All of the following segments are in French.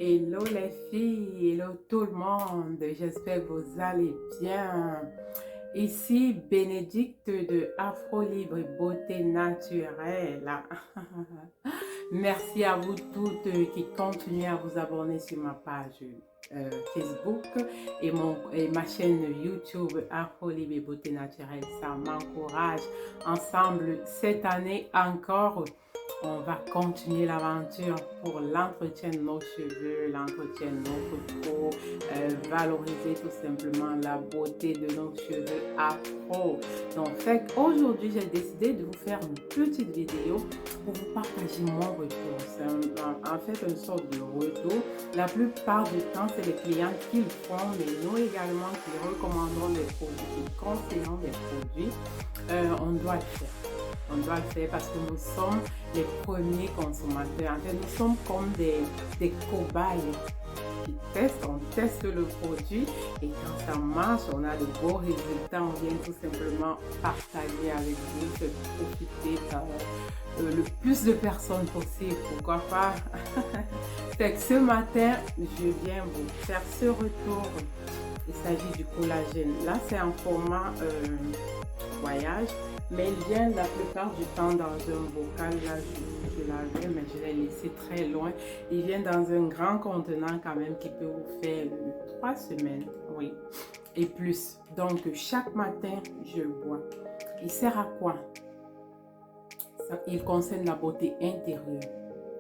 Hello les filles, hello tout le monde, j'espère que vous allez bien. Ici Bénédicte de Afro Libre Beauté Naturelle. Merci à vous toutes qui continuez à vous abonner sur ma page Facebook et ma chaîne YouTube Afro Libre et Beauté Naturelle. Ça m'encourage. Ensemble, cette année encore, on va continuer l'aventure pour l'entretien de nos cheveux, l'entretien de notre peau, valoriser tout simplement la beauté de nos cheveux afro. Donc, aujourd'hui, j'ai décidé de vous faire une petite vidéo pour vous partager mon retour. C'est en fait une sorte de retour. La plupart du temps, c'est les clients qui le font, mais nous également qui recommandons des produits, qui conseillons des produits. On doit le faire. On doit le faire parce que nous sommes les premiers consommateurs. En fait, nous sommes comme des cobayes qui testent. On teste le produit et quand ça marche, on a de beaux résultats. On vient tout simplement partager avec vous, faire profiter le plus de personnes possible. Pourquoi pas? Fait que ce matin, je viens vous faire ce retour. Il s'agit du collagène. Là, c'est en format voyage. Mais il vient la plupart du temps dans un bocal. Là, je l'avais, mais je l'ai laissé très loin. Il vient dans un grand contenant quand même qui peut vous faire 3 semaines, oui, et plus. Donc, chaque matin, je le bois. Il sert à quoi? Il concerne la beauté intérieure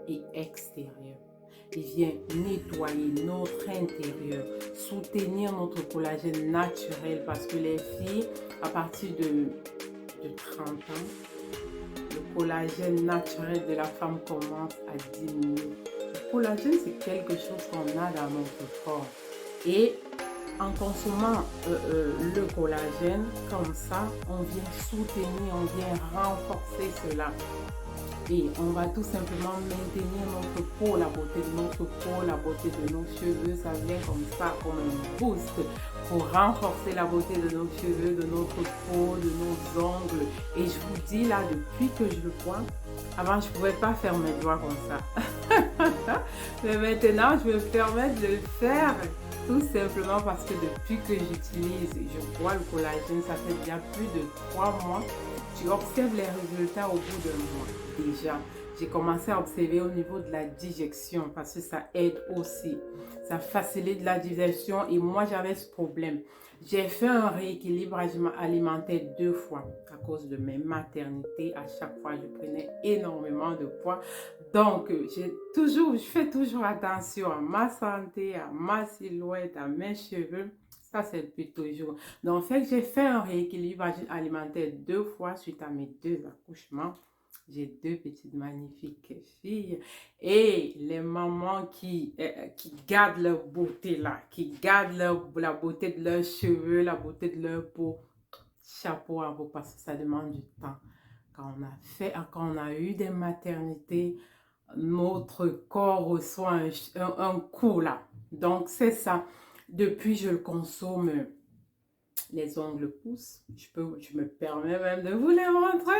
et extérieure. Il vient nettoyer notre intérieur, soutenir notre collagène naturel parce que les filles, à partir de 30 ans, le collagène naturel de la femme commence à diminuer. Le collagène, c'est quelque chose qu'on a dans notre corps. Et en consommant le collagène comme ça, on vient soutenir, on vient renforcer cela. Et on va tout simplement maintenir notre peau, la beauté de notre peau, la beauté de nos cheveux. Ça vient comme ça, comme un boost pour renforcer la beauté de nos cheveux, de notre peau, de nos ongles. Et je vous dis là, depuis que je le bois, avant je ne pouvais pas faire mes doigts comme ça. Mais maintenant, je me permets de le faire tout simplement parce que depuis que j'utilise, je bois le collagène, ça fait déjà plus de 3 mois. Tu observes les résultats au bout d'un mois. Déjà, j'ai commencé à observer au niveau de la digestion parce que ça aide aussi. Ça facilite la digestion et moi j'avais ce problème. J'ai fait un rééquilibrage alimentaire 2 fois à cause de mes maternités. À chaque fois, je prenais énormément de poids. Donc, je fais toujours attention à ma santé, à ma silhouette, à mes cheveux. Ça, c'est depuis toujours. Donc, en fait, j'ai fait un rééquilibrage alimentaire 2 fois suite à mes 2 accouchements. J'ai 2 petites magnifiques filles. Et les mamans qui gardent leur beauté là, qui gardent la beauté de leurs cheveux, la beauté de leur peau, chapeau à vous parce que ça demande du temps. Quand on a eu des maternités, notre corps reçoit un coup là. Donc, c'est ça. Depuis, je le consomme. Les ongles poussent. Je me permets même de vous les montrer,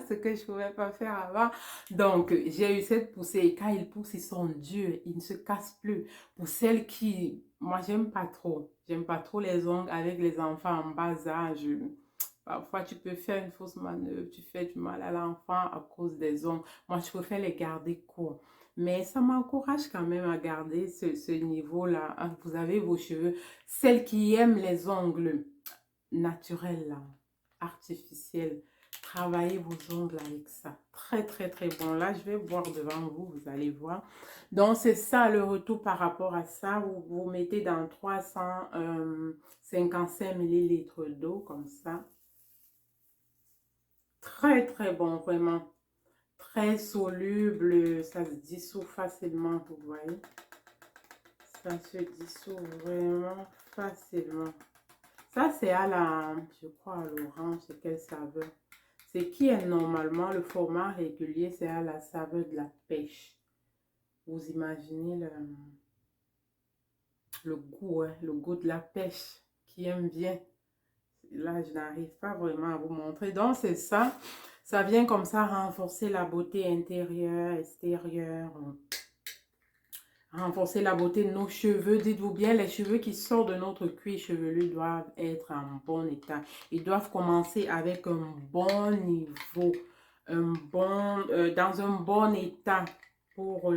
ce que je ne pouvais pas faire avant. Donc, j'ai eu cette poussée et quand ils poussent, ils sont durs, ils ne se cassent plus. Pour celles qui, moi, j'aime pas trop. J'aime pas trop les ongles avec les enfants en bas âge. Parfois, tu peux faire une fausse manœuvre, tu fais du mal à l'enfant à cause des ongles. Moi, je préfère les garder courts. Mais ça m'encourage quand même à garder ce niveau-là. Vous avez vos cheveux. Celles qui aiment les ongles naturels, là, artificiels, travaillez vos ongles avec ça. Très, très, très bon. Là, je vais boire devant vous, vous allez voir. Donc, c'est ça le retour par rapport à ça. Vous mettez dans 355 millilitres d'eau, comme ça. Très, très bon, vraiment. Très soluble, ça se dissout facilement, vous voyez. Ça se dissout vraiment facilement. Ça, c'est à la, je crois, à l'orange, c'est quelle saveur? C'est qui est normalement le format régulier, c'est à la saveur de la pêche. Vous imaginez le goût, hein, le goût de la pêche qui aime bien. Là, je n'arrive pas vraiment à vous montrer. Donc, c'est ça. Ça vient comme ça renforcer la beauté intérieure, extérieure, renforcer la beauté de nos cheveux. Dites-vous bien, les cheveux qui sortent de notre cuir chevelu doivent être en bon état. Ils doivent commencer avec un bon niveau, dans un bon état pour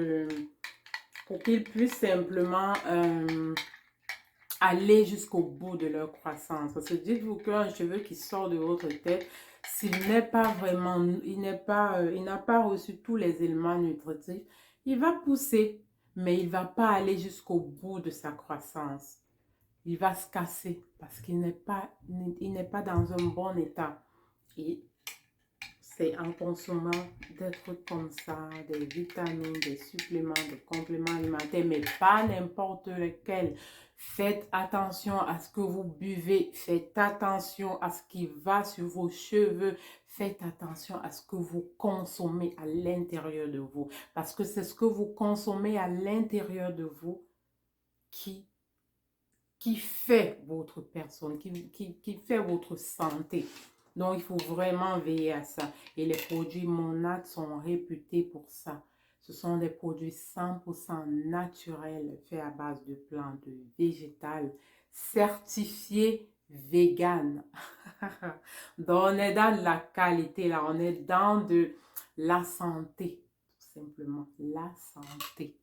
qu'ils puissent simplement aller jusqu'au bout de leur croissance. Parce que dites-vous qu'un cheveu qui sort de votre tête, s'il n'est pas vraiment, il n'a pas reçu tous les éléments nutritifs, il va pousser, mais il ne va pas aller jusqu'au bout de sa croissance. Il va se casser parce il n'est pas dans un bon état. Et c'est en consommant des trucs comme ça, des vitamines, des suppléments, des compléments alimentaires, mais pas n'importe lequel. Faites attention à ce que vous buvez. Faites attention à ce qui va sur vos cheveux. Faites attention à ce que vous consommez à l'intérieur de vous. Parce que c'est ce que vous consommez à l'intérieur de vous qui fait votre personne, qui fait votre santé. Donc, il faut vraiment veiller à ça. Et les produits Monad sont réputés pour ça. Ce sont des produits 100% naturels, faits à base de plantes végétales, certifiés vegan. Donc, on est dans de la qualité, là. On est dans de la santé, tout simplement. La santé.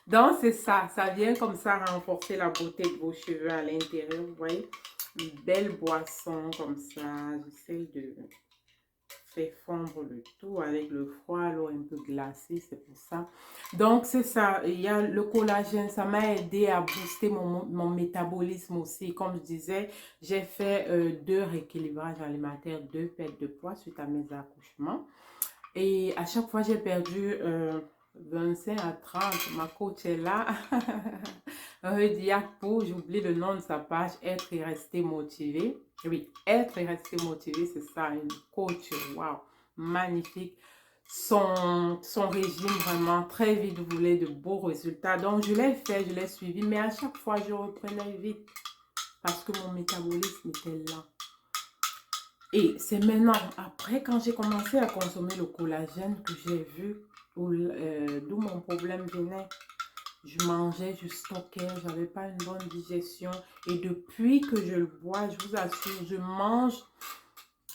Donc, c'est ça. Ça vient comme ça renforcer la beauté de vos cheveux à l'intérieur. Vous voyez? Une belle boisson comme ça. J'essaie de faire fondre le tout avec le froid, l'eau un peu glacée. C'est pour ça. Donc, c'est ça. Il y a le collagène. Ça m'a aidé à booster mon métabolisme aussi. Comme je disais, j'ai fait 2 rééquilibrages alimentaires, 2 pertes de poids suite à mes accouchements. Et à chaque fois, j'ai perdu 25 à 30. Ma coach est là. Diakpo, j'oublie le nom de sa page. Être et rester motivé. Oui, être et rester motivé, c'est ça. Une coach, waouh, magnifique. Son régime, vraiment, très vite, voulait de beaux résultats. Donc, je l'ai fait, je l'ai suivi. Mais à chaque fois, je reprenais vite. Parce que mon métabolisme était là. Et c'est maintenant, après, quand j'ai commencé à consommer le collagène, que j'ai vu d'où mon problème venait. Je mangeais, je stockais, je n'avais pas une bonne digestion. Et depuis que je le bois, je vous assure, je mange.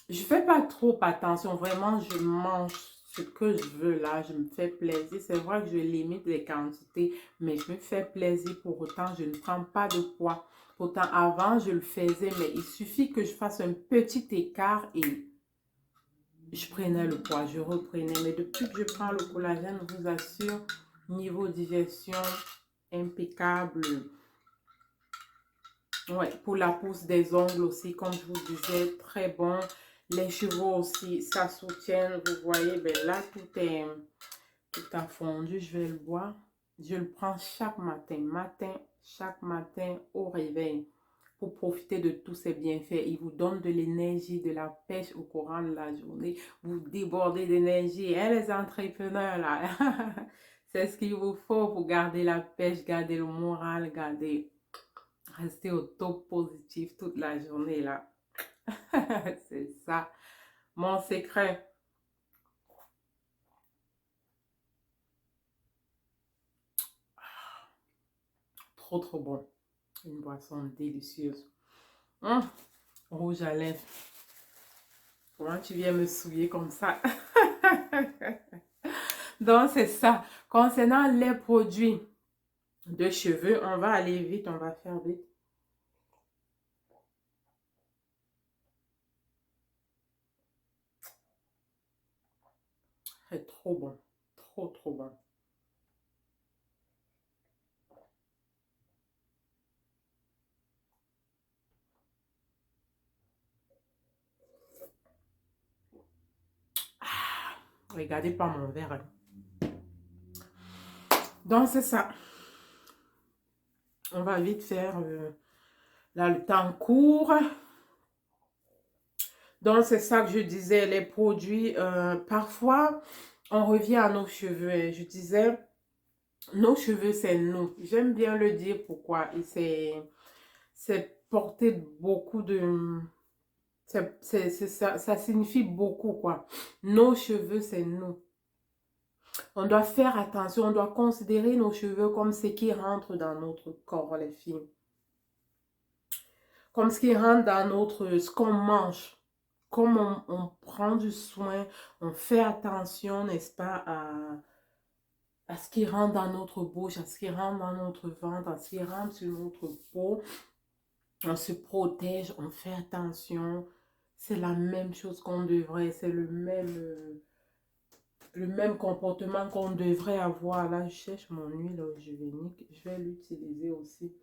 Je ne fais pas trop attention, vraiment, je mange ce que je veux là, je me fais plaisir. C'est vrai que je limite les quantités, mais je me fais plaisir pour autant, je ne prends pas de poids. Pourtant, avant, je le faisais, mais il suffit que je fasse un petit écart et je prenais le poids, je reprenais. Mais depuis que je prends le collagène, je vous assure, niveau digestion, impeccable. Ouais, pour la pousse des ongles aussi, comme je vous disais, très bon. Les cheveux aussi, ça soutient. Vous voyez, ben là, tout a fondu. Je vais le boire. Je le prends chaque matin, chaque matin au réveil pour profiter de tous ces bienfaits. Il vous donne de l'énergie, de la pêche au courant de la journée. Vous débordez d'énergie. Hein, les entrepreneurs, là. C'est ce qu'il vous faut pour garder la pêche, garder le moral, rester au top positif toute la journée, là. C'est ça, mon secret. Trop, trop bon. Une boisson délicieuse. Rouge à lèvres. Comment tu viens me souiller comme ça? Donc, c'est ça. Concernant les produits de cheveux, on va aller vite, on va faire vite. C'est trop bon. Trop, trop bon. Regardez pas mon verre. Donc, c'est ça. On va vite faire... là, le temps court. Donc, c'est ça que je disais, les produits, parfois, on revient à nos cheveux. Et je disais, nos cheveux, c'est nous. J'aime bien le dire pourquoi. Et c'est porté beaucoup de... ça signifie beaucoup, quoi. Nos cheveux, c'est nous. On doit faire attention, on doit considérer nos cheveux comme ce qui rentre dans notre corps, les filles. Comme ce qui rentre dans ce qu'on mange. Comme on prend du soin, on fait attention, n'est-ce pas, à ce qui rentre dans notre bouche, à ce qui rentre dans notre ventre, à ce qui rentre sur notre peau. On se protège, on fait attention. C'est la même chose qu'on devrait, c'est le même comportement qu'on devrait avoir. Là, je cherche mon huile gévénique, je vais l'utiliser aussi.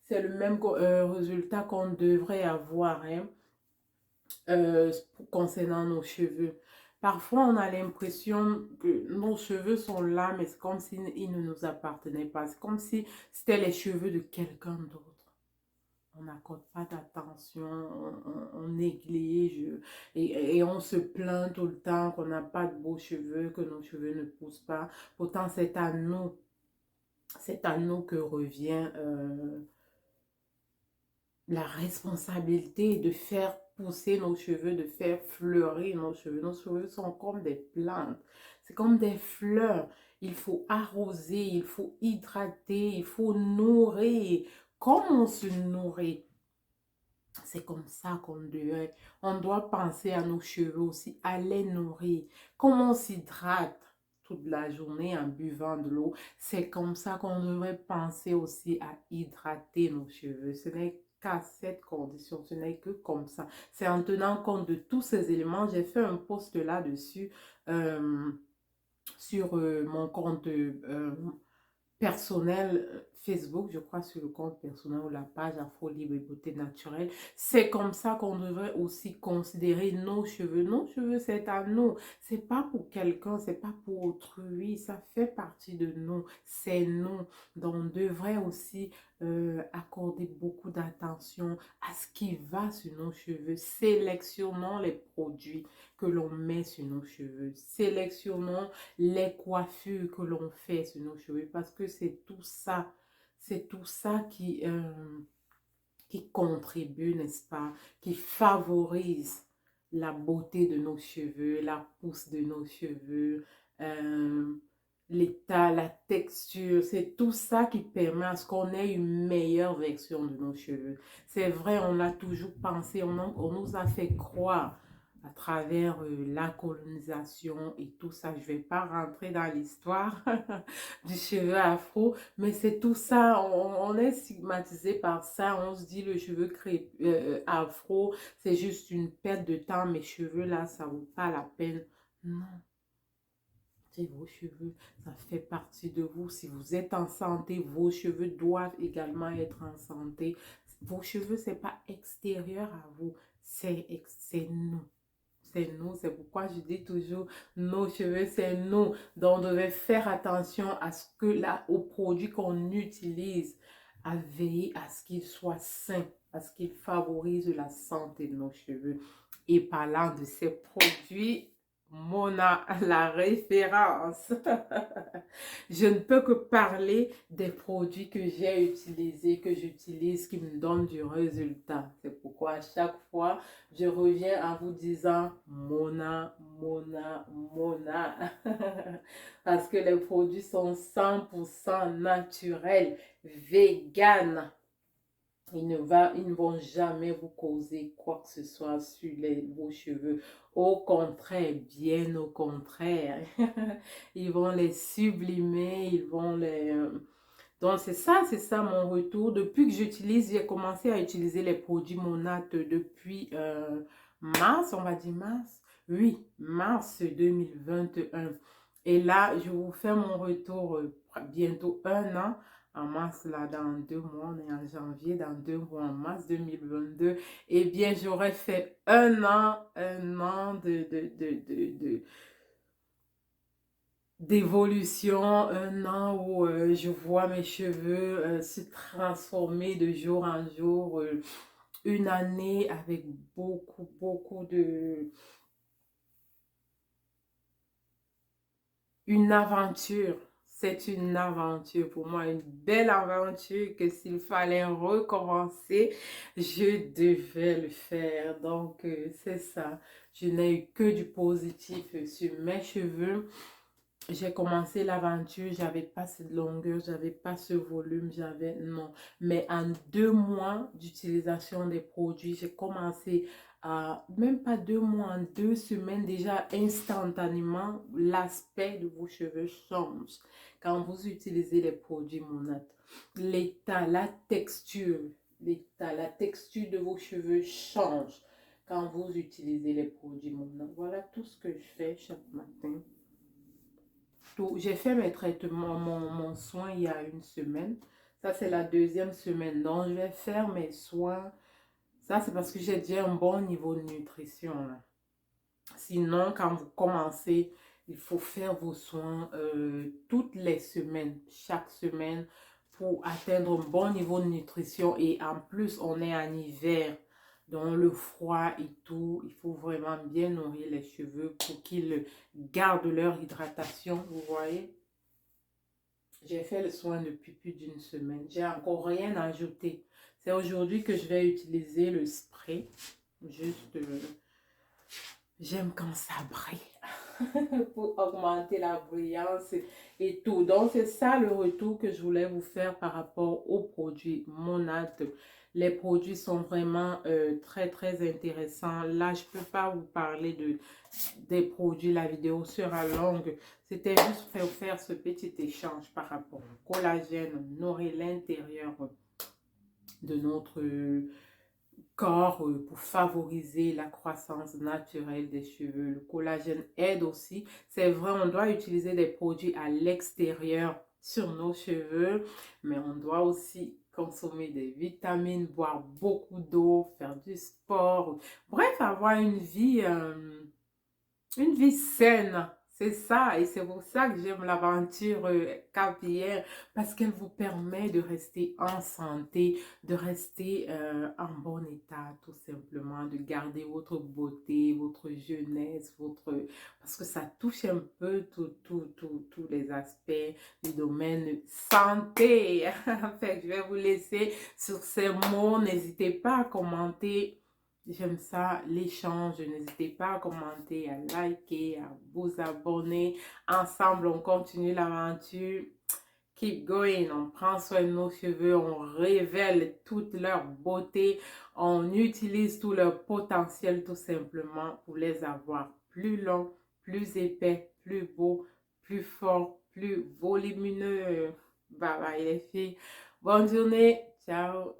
C'est le même résultat qu'on devrait avoir hein, concernant nos cheveux. Parfois, on a l'impression que nos cheveux sont là, mais c'est comme s'ils ne nous appartenaient pas. C'est comme si c'était les cheveux de quelqu'un d'autre. On n'accorde pas d'attention, on néglige et on se plaint tout le temps qu'on n'a pas de beaux cheveux, que nos cheveux ne poussent pas. Pourtant, c'est à nous que revient la responsabilité de faire pousser nos cheveux, de faire fleurir nos cheveux. Nos cheveux sont comme des plantes, c'est comme des fleurs. Il faut arroser, il faut hydrater, il faut nourrir. Comment on se nourrit? C'est comme ça on doit penser à nos cheveux aussi, à les nourrir. Comment on s'hydrate toute la journée en buvant de l'eau, c'est comme ça qu'on devrait penser aussi à hydrater nos cheveux. Ce n'est qu'à cette condition, ce n'est que comme ça. C'est en tenant compte de tous ces éléments, j'ai fait un post là-dessus sur mon compte personnel Facebook, je crois sur le compte personnel ou la page Afro Libre et Beauté Naturelle. C'est comme ça qu'on devrait aussi considérer nos cheveux. Nos cheveux, c'est à nous. C'est pas pour quelqu'un, c'est pas pour autrui. Ça fait partie de nous. C'est nous. Donc, on devrait aussi accorder beaucoup d'attention à ce qui va sur nos cheveux. Sélectionnons les produits que l'on met sur nos cheveux. Sélectionnons les coiffures que l'on fait sur nos cheveux parce que c'est tout ça qui contribue, n'est-ce pas, qui favorise la beauté de nos cheveux, la pousse de nos cheveux, l'état, la texture, c'est tout ça qui permet à ce qu'on ait une meilleure version de nos cheveux. C'est vrai, on a toujours pensé, on nous a fait croire à travers la colonisation et tout ça. Je ne vais pas rentrer dans l'histoire du cheveu afro, mais c'est tout ça. On est stigmatisé par ça. On se dit le cheveu afro, c'est juste une perte de temps. Mes cheveux là, ça ne vaut pas la peine. Non. C'est vos cheveux, ça fait partie de vous. Si vous êtes en santé, vos cheveux doivent également être en santé. Vos cheveux, ce n'est pas extérieur à vous, c'est nous. C'est nous, c'est pourquoi je dis toujours, nos cheveux, c'est nous. Donc, on devait faire attention à ce que là, aux produits qu'on utilise, à veiller à ce qu'ils soient sains, à ce qu'ils favorisent la santé de nos cheveux. Et parlant de ces produits, Mona, la référence. Je ne peux que parler des produits que j'ai utilisés, que j'utilise, qui me donnent du résultat. C'est pourquoi à chaque fois, je reviens en vous disant Mona, Mona, Mona. Parce que les produits sont 100% naturels, vegan. Ils ne vont jamais vous causer quoi que ce soit sur vos cheveux. Au contraire, bien au contraire. Ils vont les sublimer, ils vont les... Donc, c'est ça mon retour. Depuis que j'ai commencé à utiliser les produits Monat depuis mars, on va dire mars. Oui, mars 2021. Et là, je vous fais mon retour bientôt 1 an. En mars, là, dans 2 mois, on est en janvier, dans 2 mois, en mars 2022. Eh bien, j'aurais fait un an d'évolution, un an où je vois mes cheveux se transformer de jour en jour, une année avec beaucoup de... Une aventure, c'est une aventure pour moi, une belle aventure que s'il fallait recommencer, je devais le faire. Donc, c'est ça. Je n'ai eu que du positif sur mes cheveux. j'ai commencé l'aventure, j'avais pas cette longueur, j'avais pas ce volume, j'avais non. Mais en 2 mois d'utilisation des produits, j'ai commencé à, même pas 2 mois, en 2 semaines déjà, instantanément, l'aspect de vos cheveux change. Quand vous utilisez les produits Monat, l'état, la texture de vos cheveux change quand vous utilisez les produits Monat. Voilà tout ce que je fais chaque matin. J'ai fait mes traitements, mon soin il y a une semaine. Ça, c'est la deuxième semaine. Donc, je vais faire mes soins. Ça, c'est parce que j'ai déjà un bon niveau de nutrition, là. Sinon, quand vous commencez, il faut faire vos soins toutes les semaines, chaque semaine, pour atteindre un bon niveau de nutrition. Et en plus, on est en hiver, dans le froid et tout. Il faut vraiment bien nourrir les cheveux pour qu'ils gardent leur hydratation, vous voyez. J'ai fait le soin depuis plus d'une semaine. J'ai encore rien ajouté. C'est aujourd'hui que je vais utiliser le spray. Juste, j'aime quand ça brille pour augmenter la brillance et tout. Donc, c'est ça le retour que je voulais vous faire par rapport aux produits Monat. Les produits sont vraiment très, très intéressants. Là, je ne peux pas vous parler des produits. La vidéo sera longue. C'était juste pour faire ce petit échange par rapport au collagène, nourrir l'intérieur de notre corps pour favoriser la croissance naturelle des cheveux. Le collagène aide aussi. C'est vrai, on doit utiliser des produits à l'extérieur sur nos cheveux, mais on doit aussi consommer des vitamines, boire beaucoup d'eau, faire du sport. Bref, avoir une vie saine, c'est ça. Et c'est pour ça que j'aime l'aventure capillaire, parce qu'elle vous permet de rester en santé, de rester en bon état, tout simplement, de garder votre beauté, votre jeunesse, parce que ça touche un peu tous les aspects du domaine santé. Fait que je vais vous laisser sur ces mots. N'hésitez pas à commenter. J'aime ça, l'échange. N'hésitez pas à commenter, à liker, à vous abonner. Ensemble, on continue l'aventure. Keep going. On prend soin de nos cheveux. On révèle toute leur beauté. On utilise tout leur potentiel tout simplement pour les avoir plus longs, plus épais, plus beaux, plus forts, plus volumineux. Bye bye les filles. Bonne journée. Ciao.